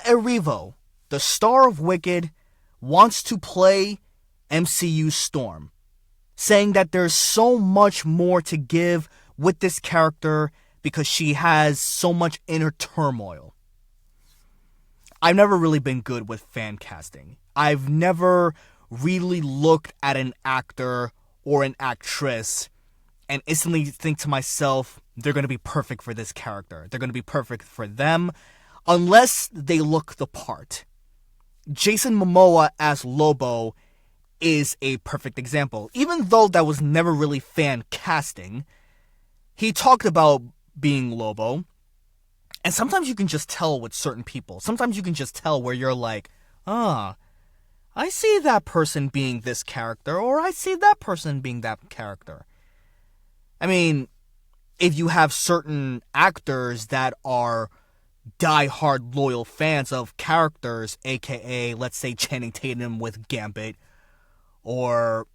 Erivo, the star of Wicked, wants to play MCU Storm, saying that there's so much more to give with this character because she has so much inner turmoil. I've never really been good with fan casting. I've never really looked at an actor or an actress and instantly think to myself, they're going to be perfect for this character. They're going to be perfect for them unless they look the part. Jason Momoa as Lobo is a perfect example. Even though that was never really fan casting, he talked about being Lobo. And sometimes you can just tell with certain people. Sometimes you can just tell where you're like, I see that person being this character, or I see that person being that character. I mean, if you have certain actors that are die-hard loyal fans of characters, aka, let's say, Channing Tatum with Gambit, or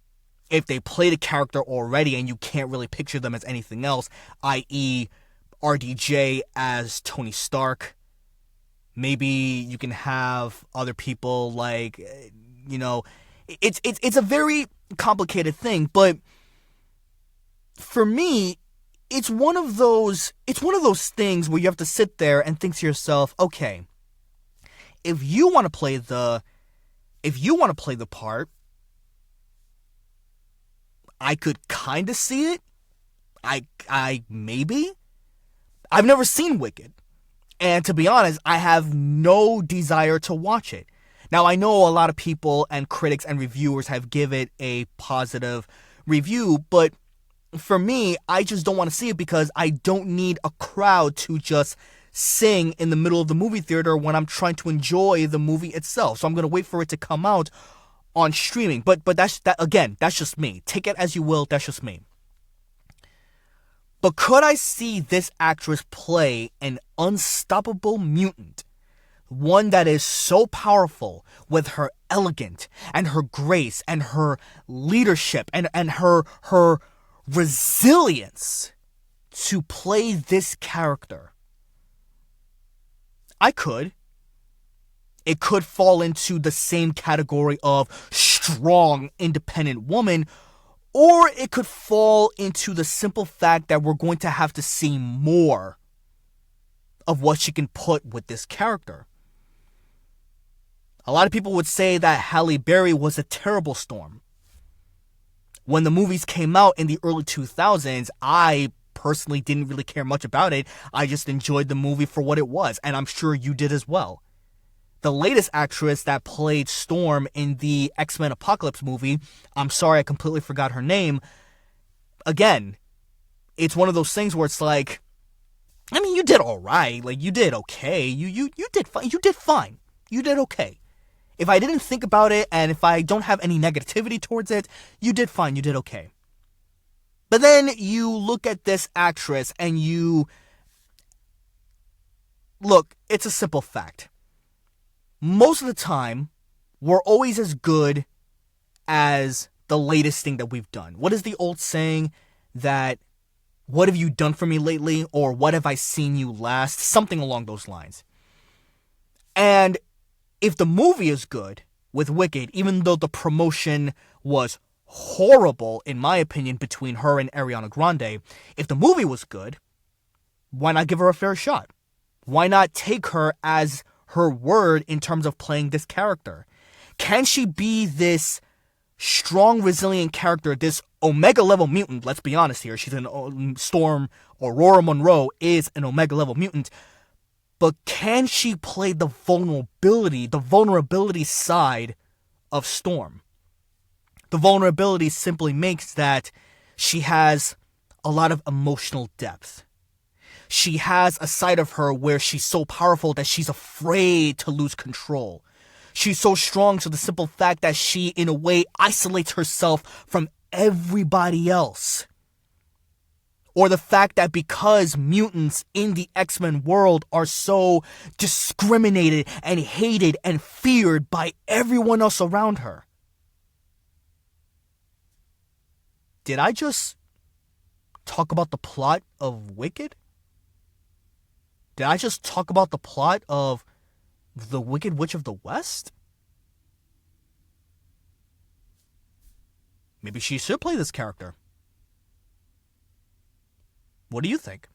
if they played a character already and you can't really picture them as anything else, i.e., RDJ as Tony Stark. Maybe you can have other people like, it's a very complicated thing, but for me, it's one of those things where you have to sit there and think to yourself, okay, if you want to play the part, I could kind of see it. I maybe. I've never seen Wicked. And to be honest, I have no desire to watch it. Now, I know a lot of people and critics and reviewers have given it a positive review, but for me, I just don't want to see it because I don't need a crowd to just sing in the middle of the movie theater when I'm trying to enjoy the movie itself. So I'm going to wait for it to come out on streaming. But that's just me. Take it as you will, that's just me. But could I see this actress play an unstoppable mutant? One that is so powerful with her elegance and her grace and her leadership and her resilience to play this character? I could. It could fall into the same category of strong, independent woman, or it could fall into the simple fact that we're going to have to see more of what she can put with this character. A lot of people would say that Halle Berry was a terrible Storm. When the movies came out in the early 2000s, I personally didn't really care much about it. I just enjoyed the movie for what it was, and I'm sure you did as well. The latest actress that played Storm in the X-Men Apocalypse movie, I'm sorry, I completely forgot her name. Again, it's one of those things where it's like, I mean, you did all right. Like, you did okay. You did fine. You did fine. You did okay. If I didn't think about it and if I don't have any negativity towards it, you did fine. You did okay. But then you look at this actress and look, it's a simple fact. Most of the time, we're always as good as the latest thing that we've done. What is the old saying that, what have you done for me lately? Or what have I seen you last? Something along those lines. And if the movie is good with Wicked, even though the promotion was horrible, in my opinion, between her and Ariana Grande, if the movie was good, why not give her a fair shot? Why not take her as her word in terms of playing this character? Can she be this strong, resilient character, this Omega-level mutant? Let's be honest here. She's an Storm. Aurora Monroe is an Omega-level mutant. But can she play the vulnerability side of Storm? The vulnerability simply makes that she has a lot of emotional depth. She has a side of her where she's so powerful that she's afraid to lose control. She's so strong to the simple fact that she, in a way, isolates herself from everybody else. Or the fact that because mutants in the X-Men world are so discriminated and hated and feared by everyone else around her. Did I just talk about the plot of Wicked? Did I just talk about the plot of The Wicked Witch of the West? Maybe she should play this character. What do you think?